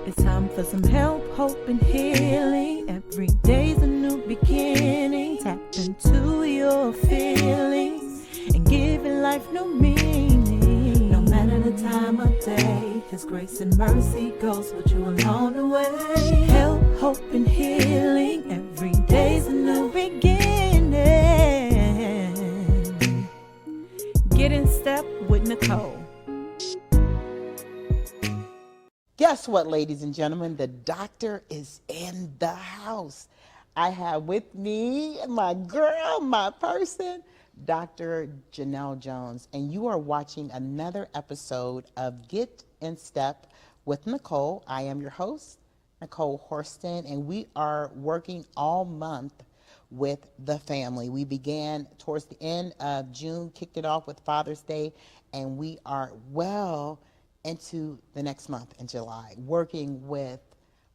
It's time for some help, hope, and healing. Every day's a new beginning. Tap into your feelings and giving life new meaning. No matter the time of day, His grace and mercy goes with you along the way. Help, hope, and healing. Every day's a new beginning. Get in step with Nicole. Guess what, ladies and gentlemen? The doctor is in the house. I have with me my girl, my person, Dr. Janell Jones, and you are watching another episode of Get in Step with Nicole. I am your host, Nicole Horston, and we are working all month with the family. We began towards the end of June, kicked it off with Father's Day, and we are well into the next month in July, working with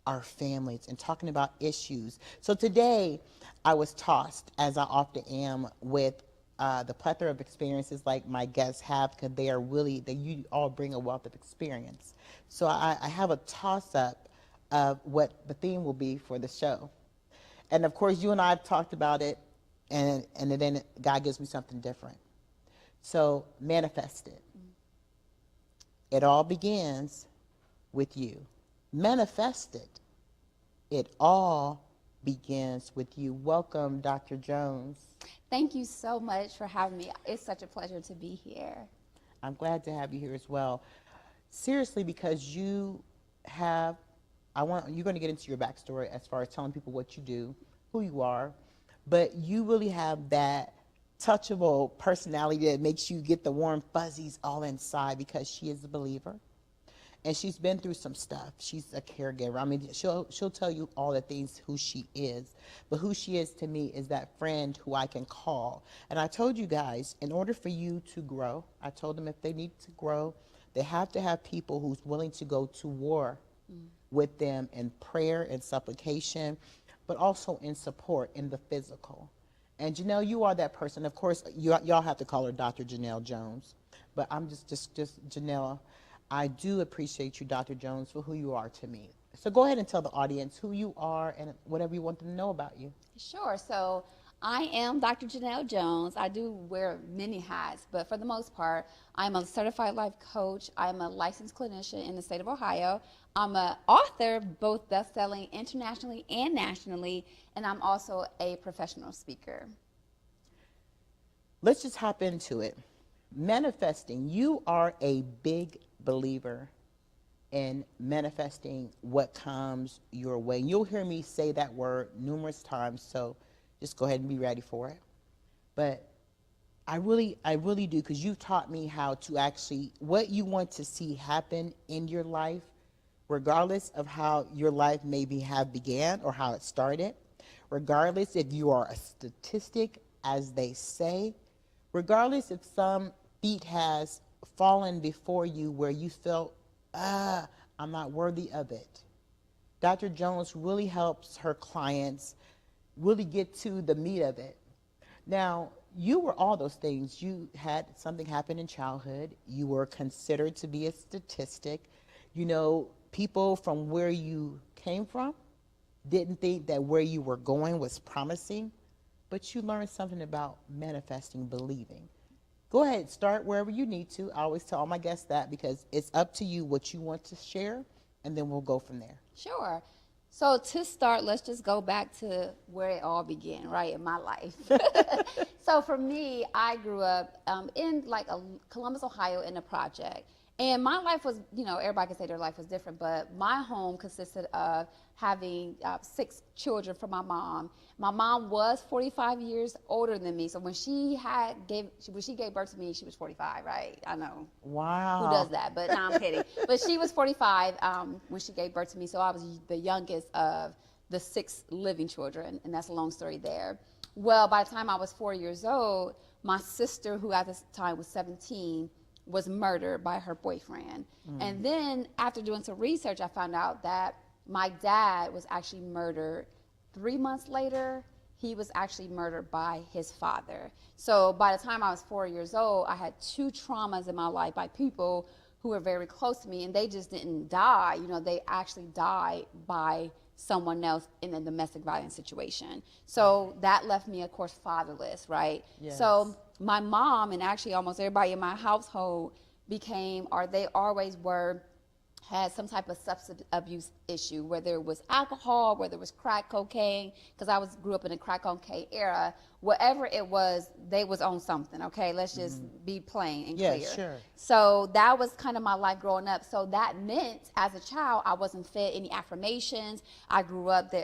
our families and talking about issues. So today, I was tossed, as I often am, with the plethora of experiences like my guests have, because you all bring a wealth of experience. So I have a toss-up of what the theme will be for the show. And of course, you and I have talked about it, and then God gives me something different. So manifest it. It all begins with you. Manifest it. It all begins with you. Welcome, Dr. Jones. Thank you so much for having me. It's such a pleasure to be here. I'm glad to have you here as well. Seriously, because you're going to get into your backstory as far as telling people what you do, who you are, but you really have that touchable personality that makes you get the warm fuzzies all inside, because she is a believer and she's been through some stuff. She's a caregiver. I mean, she'll tell you all the things who she is, but who she is to me is that friend who I can call. And I told you guys, in order for you to grow, I told them if they need to grow, they have to have people who's willing to go to war with them in prayer and supplication, but also in support in the physical. And Janelle, you are that person. Of course, y'all have to call her Dr. Janell Jones, but I'm just Janelle. I do appreciate you, Dr. Jones, for who you are to me. So go ahead and tell the audience who you are and whatever you want them to know about you. Sure. So I am Dr. Janelle Jones. I do wear many hats, but for the most part, I'm a certified life coach. I'm a licensed clinician in the state of Ohio. I'm an author, both best-selling internationally and nationally, and I'm also a professional speaker. Let's just hop into it. Manifesting. You are a big believer in manifesting what comes your way. And you'll hear me say that word numerous times, so just go ahead and be ready for it. But I really do, because you've taught me how to actually, what you want to see happen in your life, regardless of how your life maybe have began or how it started, regardless if you are a statistic, as they say, regardless if some feet has fallen before you where you felt, I'm not worthy of it. Dr. Jones really helps her clients really get to the meat of it. Now, you were all those things. You had something happen in childhood. You were considered to be a statistic. You know, people from where you came from didn't think that where you were going was promising, but you learned something about manifesting, believing. Go ahead, start wherever you need to. I always tell all my guests that, because it's up to you what you want to share, and then we'll go from there. Sure. So to start, let's just go back to where it all began, right, in my life. So for me, I grew up in Columbus, Ohio, in a project. And my life was, everybody can say their life was different, but my home consisted of having 6 children from my mom. My mom was 45 years older than me, so when she gave birth to me, she was 45, right? I know. Wow. Who does that? But no, I'm kidding. But she was 45 when she gave birth to me, so I was the youngest of the 6 living children, and that's a long story there. Well, by the time I was 4 years old, my sister, who at this time was 17, was murdered by her boyfriend. And then after doing some research, I found out that my dad was actually murdered 3 months later. He was actually murdered by his father. So by the time I was 4 years old, I had 2 traumas in my life by people who were very close to me, and they just didn't die. You know, they actually died by someone else in a domestic violence situation. So that left me, of course, fatherless, right? Yes. So my mom and actually almost everybody in my household became, or they always were, had some type of substance abuse issue, whether it was alcohol, whether it was crack cocaine, because grew up in a crack cocaine era. Whatever it was, they was on something. Okay, let's just be plain and clear. Yeah, sure. So that was kind of my life growing up. So that meant, as a child, I wasn't fed any affirmations. I grew up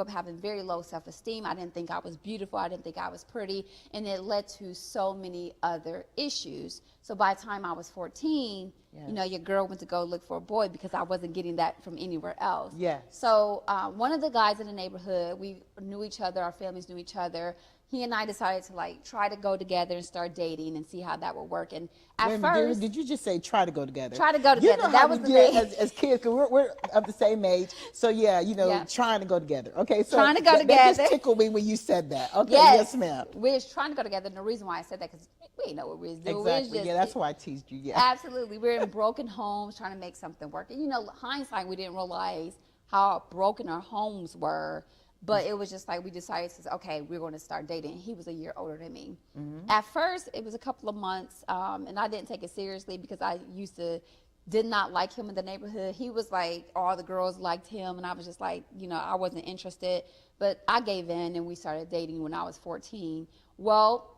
having very low self-esteem. I didn't think I was beautiful. I didn't think I was pretty, and it led to so many other issues. So by the time I was 14, Yes. you know, your girl went to go look for a boy because I wasn't getting that from anywhere else. Yes. So one of the guys in the neighborhood, we knew each other, our families knew each other. He and I decided to like try to go together and start dating and see how that would work. And at Wait a minute, first, did you just say try to go together? Try to go together. You know That how was we the did thing. as kids, because we're of the same age. So yeah, you know, Yeah. trying to go together. Okay, so Trying to go that together. just tickled me when you said that. Okay, yes, ma'am. We was trying to go together, and the reason why I said that because we didn't know what we was doing. We was Exactly. just- Yeah, that's why I teased you. Yeah. Absolutely. We're in broken homes trying to make something work. And, you know, hindsight, we didn't realize how broken our homes were. But it was just like we decided to say, okay, we're going to start dating. He was a year older than me. At first, it was a couple of months, and I didn't take it seriously because I did not like him in the neighborhood. He was like, all the girls liked him, and I was just like, you know, I wasn't interested. But I gave in, and we started dating when I was 14. Well,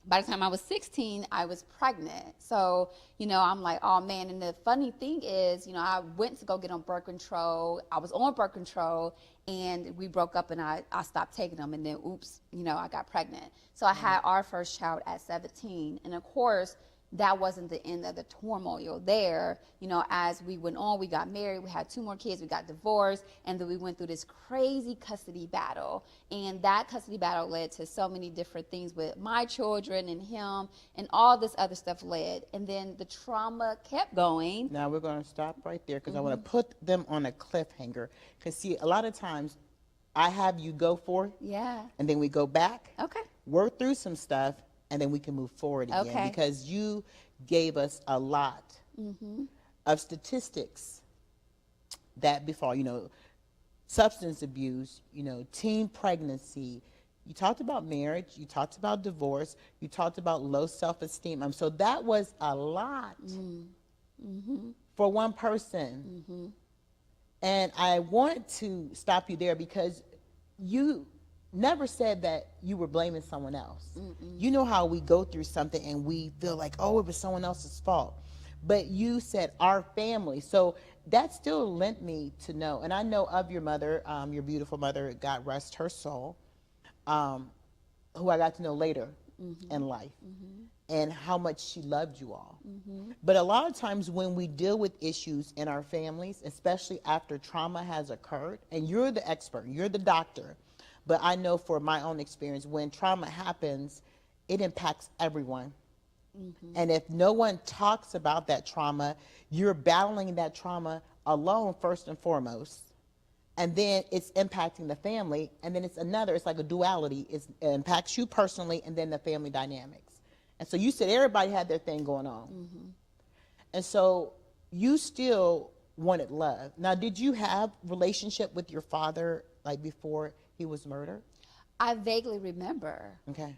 by the time I was 16, I was pregnant. So, you know, I'm like, oh man. And the funny thing is, you know, I went to go get on birth control. I was on birth control, and we broke up, and I stopped taking them. And then, oops, you know, I got pregnant. So I had our first child at 17. And of course, that wasn't the end of the turmoil there. You know, as we went on, we got married, we had 2 more kids, we got divorced, and then we went through this crazy custody battle. And that custody battle led to so many different things with my children and him, and all this other stuff led. And then the trauma kept going. Now we're going to stop right there because I want to put them on a cliffhanger. Because see, a lot of times I have you go for it, Yeah. and then we go back, Okay. work through some stuff, and then we can move forward again. Okay. Because you gave us a lot of statistics that befall, you know, substance abuse, you know, teen pregnancy. You talked about marriage, you talked about divorce, you talked about low self-esteem. So that was a lot for one person. And I want to stop you there because you never said that you were blaming someone else. You know how we go through something and we feel like, oh, it was someone else's fault. But you said our family. So that still lent me to know. And I know of your mother, your beautiful mother, God rest her soul, who I got to know later in life, and how much she loved you all. But a lot of times when we deal with issues in our families, especially after trauma has occurred, and you're the expert, you're the doctor, but I know for my own experience, when trauma happens, it impacts everyone. And if no one talks about that trauma, you're battling that trauma alone first and foremost. And then it's impacting the family, and then it's like a duality. It impacts you personally and then the family dynamics. And so you said everybody had their thing going on. And so you still wanted love. Now, did you have relationship with your father like before he was murdered? I vaguely remember. Okay.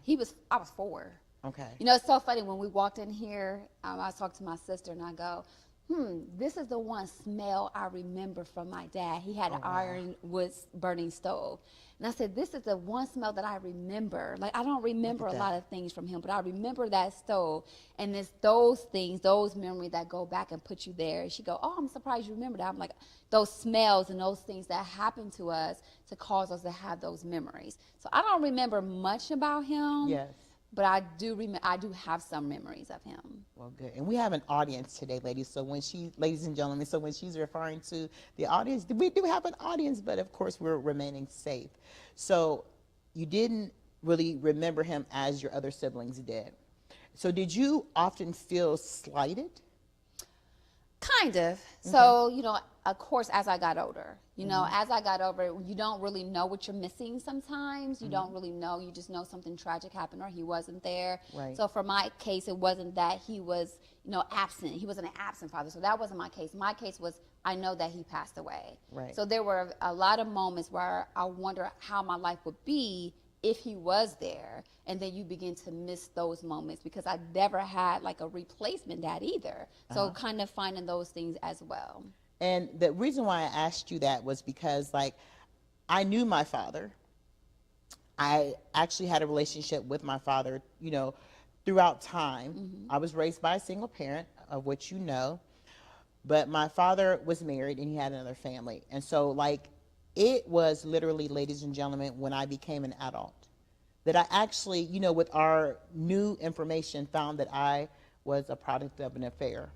I was 4. Okay. You know, it's so funny when we walked in here, I talked to my sister and I go, this is the one smell I remember from my dad. He had an ironwood burning stove. And I said, this is the one smell that I remember. Like, I don't remember a lot of things from him, but I remember that stove. And it's those things, those memories that go back and put you there. And she go, oh, I'm surprised you remember that. I'm like, those smells and those things that happen to us to cause us to have those memories. So I don't remember much about him. Yes. But I do have some memories of him. Well, good. And we have an audience today, ladies. So ladies and gentlemen, so when she's referring to the audience, we do have an audience, but of course we're remaining safe. So you didn't really remember him as your other siblings did. So did you often feel slighted? Kind of. So, you know, of course, as I got older, you know, as I got over, you don't really know what you're missing sometimes. You don't really know. You just know something tragic happened or he wasn't there. Right. So for my case, it wasn't that he was, you know, absent. He wasn't an absent father. So that wasn't my case. My case was I know that he passed away. Right. So there were a lot of moments where I wonder how my life would be if he was there, and then you begin to miss those moments because I never had like a replacement dad either. So kind of finding those things as well. And the reason why I asked you that was because, like, I knew my father. I actually had a relationship with my father, you know, throughout time. I was raised by a single parent, of which you know, but my father was married and he had another family. And so, like, it was literally, ladies and gentlemen, when I became an adult that I actually, you know, with our new information, found that I was a product of an affair.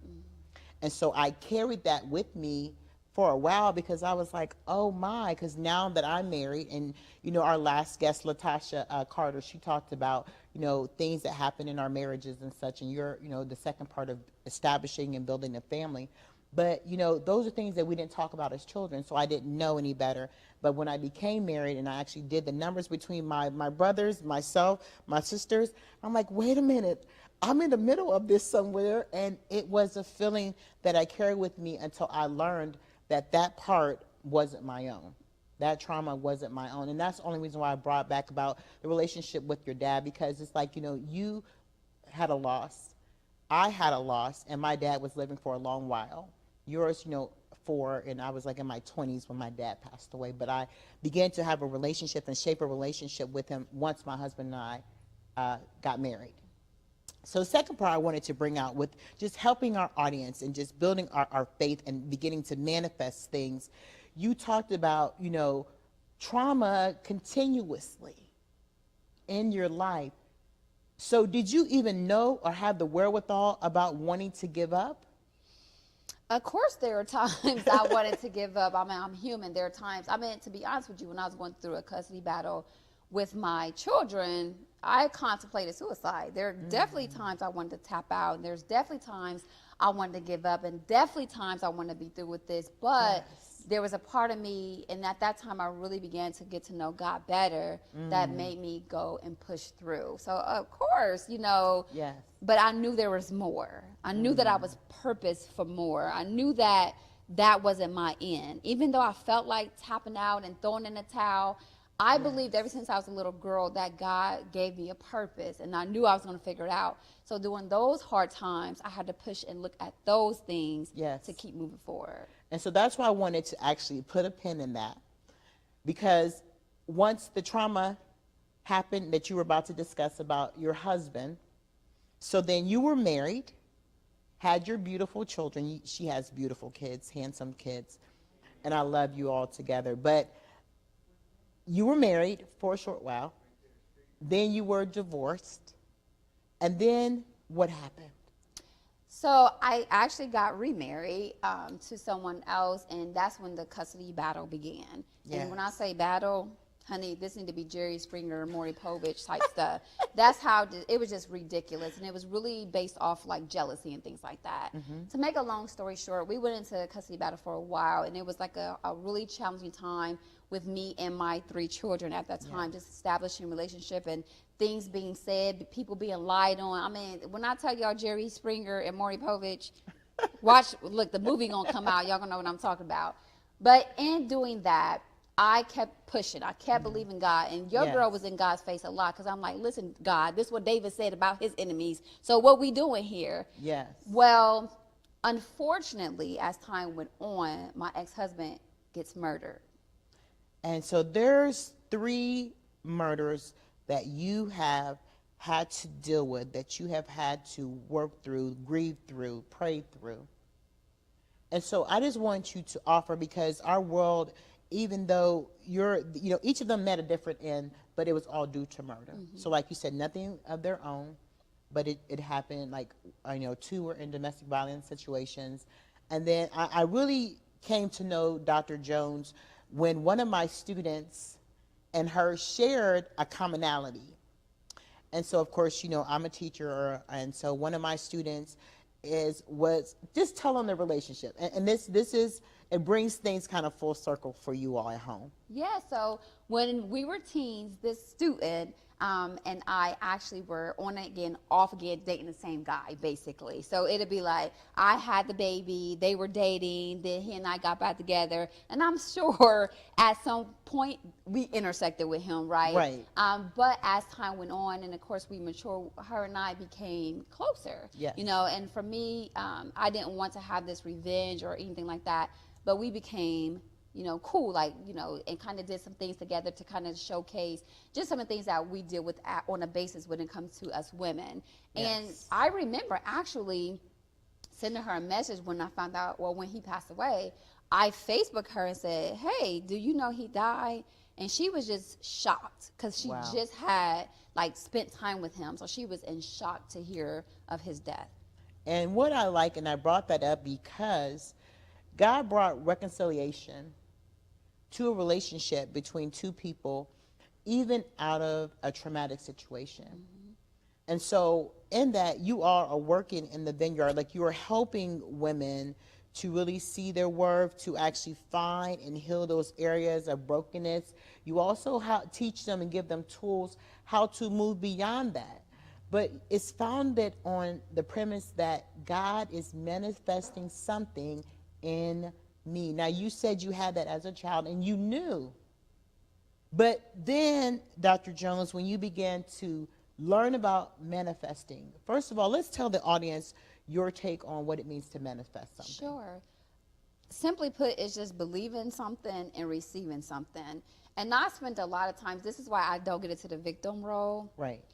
And so I carried that with me for a while because I was like, oh my, because now that I'm married, and, you know, our last guest, Latasha Carter, she talked about, you know, things that happen in our marriages and such, and you're, you know, the second part of establishing and building a family. But, you know, those are things that we didn't talk about as children, so I didn't know any better. But when I became married and I actually did the numbers between my brothers, myself, my sisters, I'm like, wait a minute, I'm in the middle of this somewhere. And it was a feeling that I carried with me until I learned that that part wasn't my own. That trauma wasn't my own. And that's the only reason why I brought back about the relationship with your dad, because it's like, you know, you had a loss. I had a loss, and my dad was living for a long while. Yours, you know, 4, and I was like in my 20s when my dad passed away. But I began to have a relationship and shape a relationship with him once my husband and I got married. So the second part I wanted to bring out with just helping our audience and just building our faith and beginning to manifest things. You talked about, you know, trauma continuously in your life. So did you even know or have the wherewithal about wanting to give up? Of course, there are times I wanted to give up. I mean, I'm human. There are times, I mean, to be honest with you, when I was going through a custody battle with my children, I contemplated suicide. There are definitely times I wanted to tap out, and there's definitely times I wanted to give up, and definitely times I wanted to be through with this. But there was a part of me, and at that time I really began to get to know God better, that made me go and push through. So of course, you know, Yes. but I knew there was more. I knew that I was purposed for more. I knew that that wasn't my end. Even though I felt like tapping out and throwing in the towel, I believed ever since I was a little girl that God gave me a purpose, and I knew I was going to figure it out. So during those hard times, I had to push and look at those things to keep moving forward. And so that's why I wanted to actually put a pin in that, because once the trauma happened that you were about to discuss about your husband, so then you were married, had your beautiful children. She has beautiful kids, handsome kids, and I love you all together. But you were married for a short while, then you were divorced, and then what happened? So I actually got remarried to someone else, and that's when the custody battle began. And when I say battle, honey, this need to be Jerry Springer, Maury Povich type stuff. That's how it was just ridiculous, and it was really based off like jealousy and things like that. To make a long story short, we went into a custody battle for a while, and it was like a really challenging time with me and my 3 children at that time, just establishing relationship and things being said, people being lied on. I mean, when I tell y'all Jerry Springer and Maury Povich, look, the movie gonna come out. Y'all gonna know what I'm talking about. But in doing that, I kept pushing. I kept believing God. And your girl was in God's face a lot, because I'm like, listen, God, this is what David said about his enemies. So what we doing here? Yes. Well, unfortunately, as time went on, my ex-husband gets murdered. And so there's 3 murders that you have had to deal with, that you have had to work through, grieve through, pray through. And so I just want you to offer, because our world, even though each of them met a different end, but it was all due to murder. So like you said, nothing of their own, but it happened, like, 2 were in domestic violence situations. And then I really came to know Dr. Jones when one of my students and her shared a commonality. And so, of course, I'm a teacher, and so one of my students was just tell them the relationship, and this is, it brings things kind of full circle for you all at home. Yeah, so when we were teens, this student and I actually were on again, off again, dating the same guy, basically. So it'd be like, I had the baby, they were dating, then he and I got back together, and I'm sure at some point we intersected with him, right? Right. But as time went on, and of course we matured, her and I became closer. Yes. You know, and for me, I didn't want to have this revenge or anything like that, but we became, you know, cool, like, you know, and kind of did some things together to kind of showcase just some of the things that we deal with on a basis when it comes to us women. And Yes. I remember actually sending her a message when I found out, well, when he passed away, I Facebooked her and said, hey, do you know he died? And she was just shocked because she Wow. just had like spent time with him. So she was in shock to hear of his death. And what I like, and I brought that up because God brought reconciliation to a relationship between two people, even out of a traumatic situation. Mm-hmm. And so in that, you all are working in the vineyard, like you are helping women to really see their worth, to actually find and heal those areas of brokenness. You also teach them and give them tools how to move beyond that. But it's founded on the premise that God is manifesting something in me. Now, you said you had that as a child and you knew. But then, Dr. Jones, when you began to learn about manifesting, first of all, let's tell the audience your take on what it means to manifest something. Sure. Simply put, it's just believing something and receiving something. And I spent a lot of times, this is why I don't get into the victim role. Right.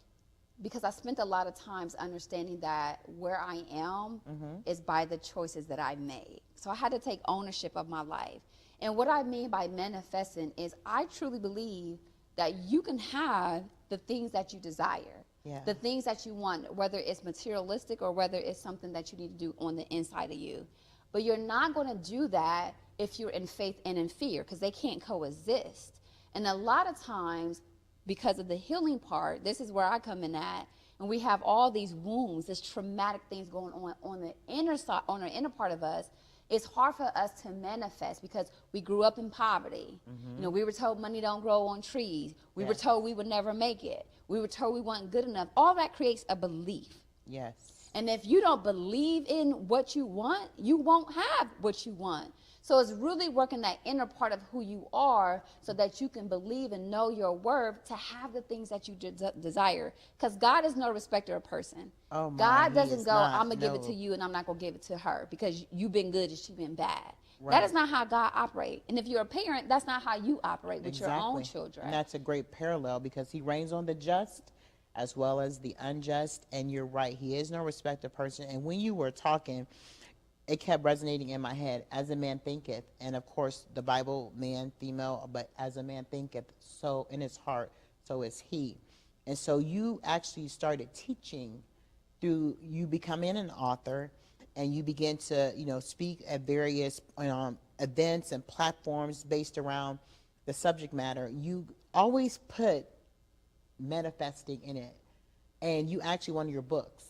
Because I spent a lot of times understanding that where I am is by the choices that I made. So I had to take ownership of my life. And what I mean by manifesting is I truly believe that you can have the things that you desire, the things that you want, whether it's materialistic or whether it's something that you need to do on the inside of you. But you're not going to do that if you're in faith and in fear, because they can't coexist. And a lot of times, because of the healing part, this is where I come in at, and we have all these wounds, this traumatic things going on the inner side, on the inner part of us. It's hard for us to manifest because we grew up in poverty. Mm-hmm. You know, we were told money don't grow on trees. We were told we would never make it. We were told we weren't good enough. All that creates a belief. Yes. And if you don't believe in what you want, you won't have what you want. So it's really working that inner part of who you are so that you can believe and know your worth to have the things that you desire. Because God is no respecter of person. Oh my, God doesn't go, not, I'm going to give it to you and I'm not going to give it to her because you've been good and she's been bad. Right. That is not how God operates. And if you're a parent, that's not how you operate with your own children. And that's a great parallel because he reigns on the just as well as the unjust. And you're right, he is no respecter of person. And when you were talking, it kept resonating in my head, as a man thinketh, and of course the Bible, man, female, but as a man thinketh, so in his heart, so is he. And so you actually started teaching through you becoming an author, and you begin to, you know, speak at various events and platforms based around the subject matter. You always put manifesting in it, and you actually, one of your books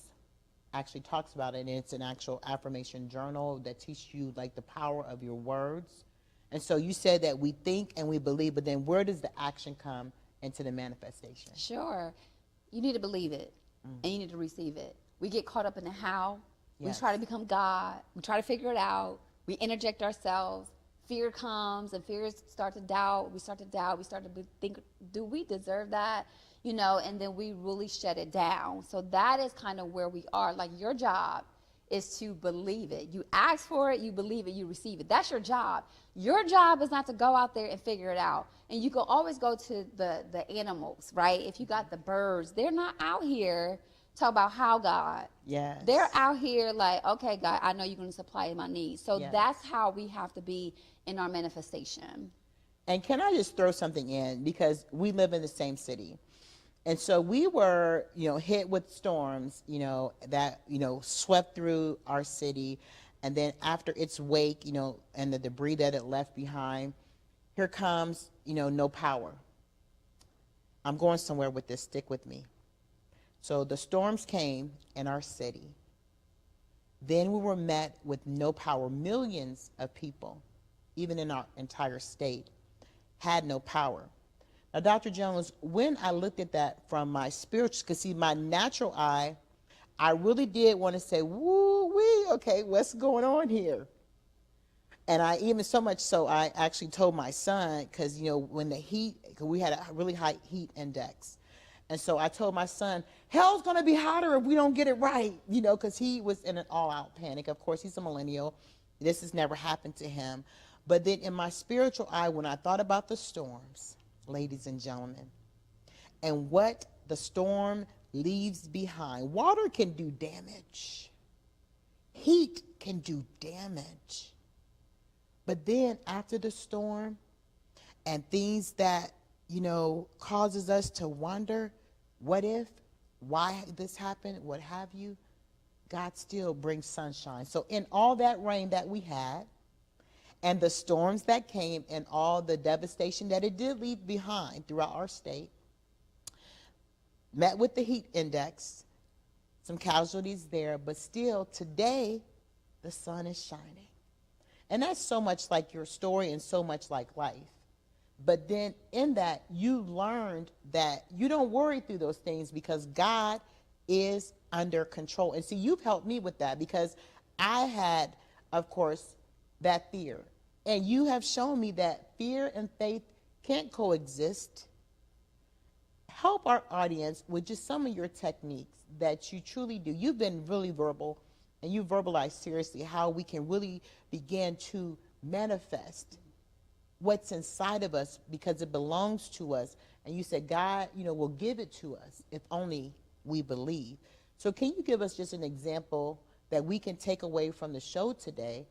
actually talks about it, and it's an actual affirmation journal that teaches you like the power of your words. And so you said that we think and we believe, but then where does the action come into the manifestation? Sure. You need to believe it and you need to receive it. We get caught up in the how. We try to become God. We try to figure it out. We interject ourselves. Fear comes and fears start to doubt. We start to doubt. We start to think, do we deserve that? You know, and then we really shut it down. So that is kind of where we are. Like, your job is to believe it. You ask for it, you believe it, you receive it. That's your job. Your job is not to go out there and figure it out. And you can always go to the animals, right? If you got the birds, they're not out here talk about how God. Yes. They're out here like, okay, God, I know you're going to supply my needs. So that's how we have to be in our manifestation. And can I just throw something in, because we live in the same city. And so we were, you know, hit with storms, you know, that, you know, swept through our city. And then after its wake, you know, and the debris that it left behind, here comes, you know, no power. I'm going somewhere with this. Stick with me. So the storms came in our city. Then we were met with no power. Millions of people, even in our entire state, had no power. Now, Dr. Jones, when I looked at that from my spiritual, because see, my natural eye, I really did want to say, woo wee, okay, what's going on here? And I even so much so, I actually told my son, because, you know, when the heat, cause we had a really high heat index. And so I told my son, hell's going to be hotter if we don't get it right, you know, because he was in an all-out panic. Of course, he's a millennial. This has never happened to him. But then in my spiritual eye, when I thought about the storms, ladies and gentlemen, and what the storm leaves behind, water can do damage. Heat can do damage. But then after the storm and things that, you know, causes us to wonder, what if, why this happened, what have you, God still brings sunshine. So in all that rain that we had and the storms that came and all the devastation that it did leave behind throughout our state, met with the heat index, some casualties there, but still today the sun is shining. And that's so much like your story and so much like life. But then in that, you learned that you don't worry through those things because God is under control. And see, you've helped me with that because I had, of course, that fear. And you have shown me that fear and faith can't coexist. Help our audience with just some of your techniques that you truly do. You've been really verbal, and you verbalize seriously how we can really begin to manifest what's inside of us because it belongs to us. And you said, God, you know, will give it to us if only we believe. So can you give us just an example that we can take away from the show today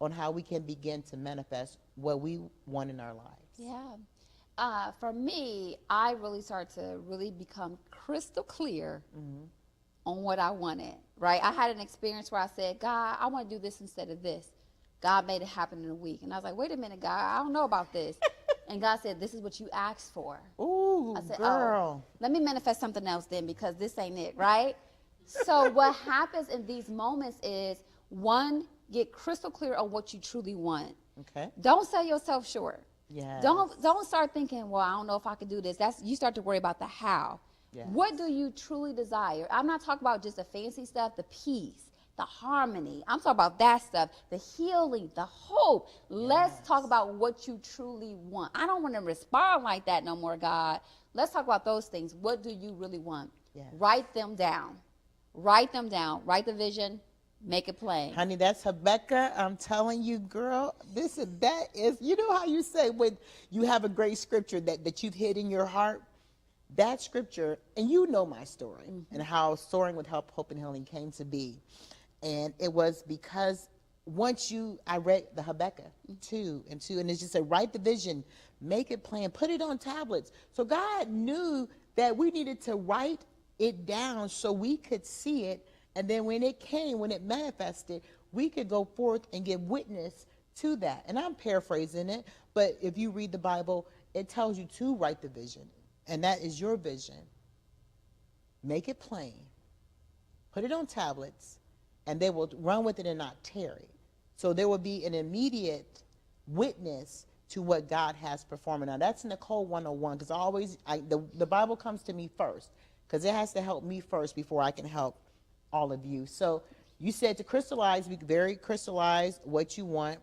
on how we can begin to manifest what we want in our lives? Yeah. For me, I really started to really become crystal clear on what I wanted, right? I had an experience where I said, God, I want to do this instead of this. God made it happen in a week. And I was like, wait a minute, God, I don't know about this. And God said, this is what you asked for. Ooh, I said, girl. oh, let me manifest something else then because this ain't it, right? So what happens in these moments is, one, get crystal clear on what you truly want. Okay. Don't sell yourself short. Yes. Don't start thinking, well, I don't know if I can do this. You start to worry about the how. Yes. What do you truly desire? I'm not talking about just the fancy stuff, the peace, the harmony. I'm talking about that stuff, the healing, the hope. Yes. Let's talk about what you truly want. I don't want to respond like that no more, God. Let's talk about those things. What do you really want? Yes. Write them down. Write them down. Write the vision. Make it plain. Honey, that's Habakkuk. I'm telling you, girl, that is, you know how you say when you have a great scripture that you've hid in your heart? That scripture, and you know my story and how Soaring with Help, Hope, and Healing came to be. And it was because I read the Habakkuk 2, and it just said, write the vision, make it plain, put it on tablets. So God knew that we needed to write it down so we could see it. And then when it manifested, we could go forth and give witness to that. And I'm paraphrasing it, but if you read the Bible, it tells you to write the vision. And that is your vision. Make it plain. Put it on tablets, and they will run with it and not tarry. So there will be an immediate witness to what God has performed. Now, that's Nicole 101, because the Bible comes to me first, because it has to help me first before I can help all of you. So you said to crystallize, be very crystallized what you want,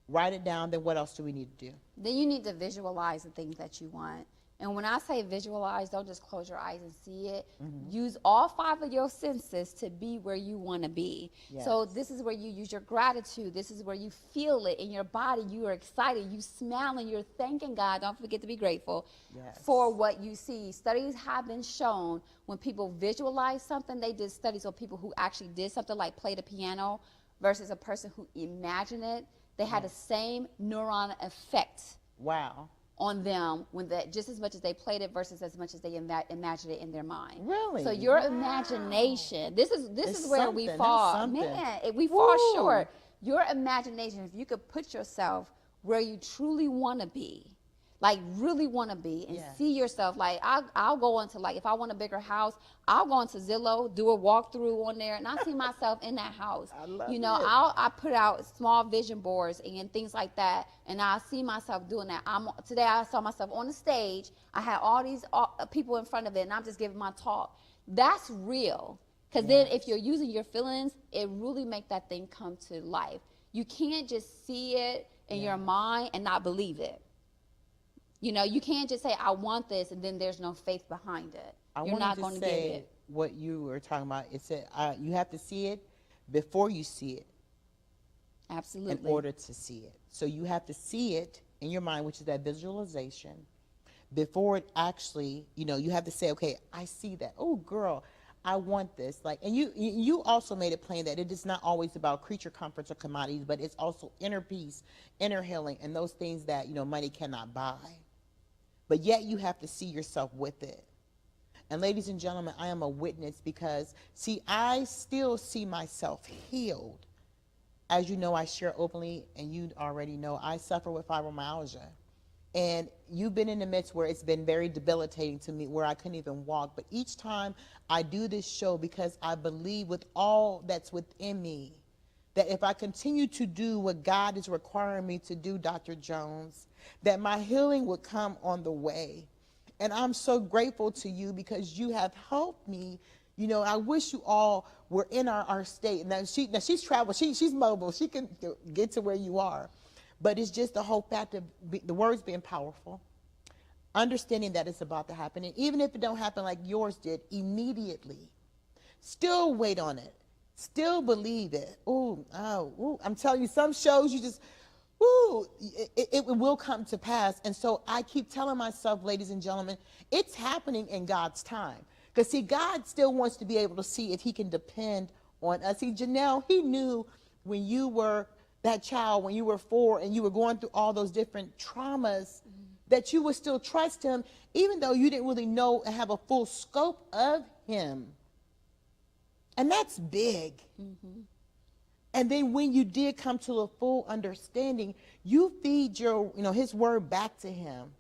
write it down, then what else do we need to do? Then you need to visualize the things that you want. And when I say visualize, don't just close your eyes and see it. Use all 5 of your senses to be where you want to be. Yes. So this is where you use your gratitude. This is where you feel it in your body. You are excited. You smiling. You're thanking God. Don't forget to be grateful for what you see. Studies have been shown when people visualize something, they did studies on people who actually did something like play the piano versus a person who imagined it. They had the same neuron effect. Wow. On them just as much as they played it versus as much as they imagined it in their mind. Really? So your imagination, this is where we fall. Man, we fall short. Your imagination, if you could put yourself where you truly want to be, like really want to be and Yes. see yourself. Like I'll go into, like, if I want a bigger house, I'll go into Zillow, do a walkthrough on there, and I see myself in that house. I love You know, it. I put out small vision boards and things like that, and I see myself doing that. Today I saw myself on the stage. I had all these people in front of it, and I'm just giving my talk. That's real. Because then if you're using your feelings, it really make that thing come to life. You can't just see it in your mind and not believe it. You know, you can't just say, I want this, and then there's no faith behind it. You're not going to get it. What you were talking about. It said you have to see it before you see it. Absolutely. In order to see it. So you have to see it in your mind, which is that visualization, before it actually, you know, you have to say, okay, I see that. Oh, girl, I want this. Like, and you also made it plain that it is not always about creature comforts or commodities, but it's also inner peace, inner healing, and those things that, you know, money cannot buy. But yet you have to see yourself with it. And ladies and gentlemen, I am a witness because, see, I still see myself healed. As you know, I share openly, and you already know, I suffer with fibromyalgia. And you've been in the midst where it's been very debilitating to me, where I couldn't even walk. But each time I do this show, because I believe with all that's within me, that if I continue to do what God is requiring me to do, Dr. Jones, that my healing would come on the way. And I'm so grateful to you because you have helped me. You know, I wish you all were in our state. Now she's traveled, she's mobile, she can get to where you are. But it's just the whole fact of the words being powerful, understanding that it's about to happen. And even if it don't happen like yours did immediately, still wait on it. Still believe it. Ooh, I'm telling you, some shows you just, it will come to pass. And so I keep telling myself, ladies and gentlemen, it's happening in God's time. Because, see, God still wants to be able to see if he can depend on us. See, Janelle, he knew when you were that child, when you were 4 and you were going through all those different traumas, that you would still trust him, even though you didn't really know and have a full scope of him. And that's big. Mm-hmm. And then when you did come to a full understanding, you feed his word back to him.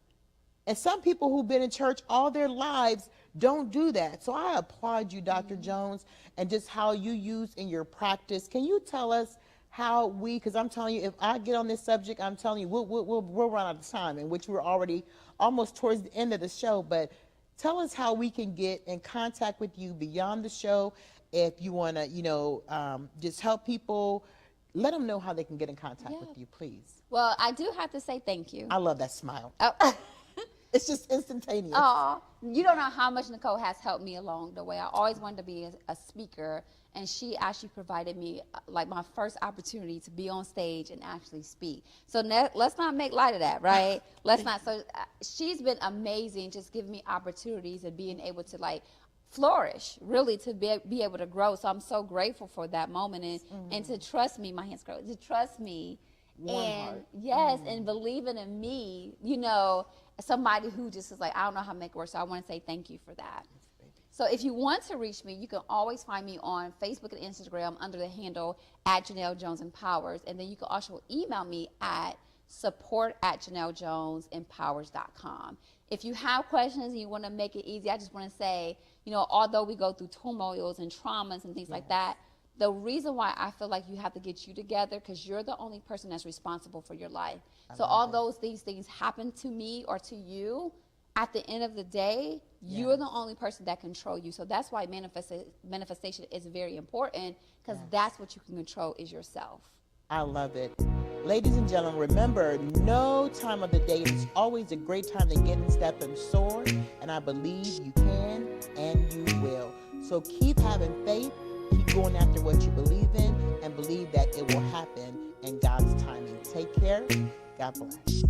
And some people who've been in church all their lives don't do that. So I applaud you, Dr. Jones, and just how you use in your practice. Can you tell us how because I'm telling you, if I get on this subject, I'm telling you, we'll run out of time, in which we're already almost towards the end of the show. But tell us how we can get in contact with you beyond the show. If you want to, just help people, let them know how they can get in contact with you, please. Well, I do have to say thank you. I love that smile. Oh. It's just instantaneous. Oh, you don't know how much Nicole has helped me along the way. I always wanted to be a speaker, and she actually provided me like my first opportunity to be on stage and actually speak. So let's not make light of that, right? Let's not. So she's been amazing, just giving me opportunities and being able to like flourish, really, to be able to grow. So I'm so grateful for that moment and to trust me. My hands grow. To trust me, and believing in me. You know, somebody who just is like, I don't know how to make it work. So I want to say thank you for that. So if you want to reach me, you can always find me on Facebook and Instagram under the handle @Janelle Jones Empowers. And then you can also email me at support@JanelleJonesEmpowers.com. If you have questions and you want to make it easy, I just want to say, although we go through turmoils and traumas and things like that, the reason why I feel like you have to get you together, because you're the only person that's responsible for your life. So although these things happen to me or to you, at the end of the day, you're the only person that control you. So that's why manifestation is very important, because that's what you can control is yourself. I love it. Ladies and gentlemen, remember, no time of the day is always a great time to get in step and soar. And I believe you can and you will. So keep having faith, keep going after what you believe in, and believe that it will happen in God's timing. Take care. God bless.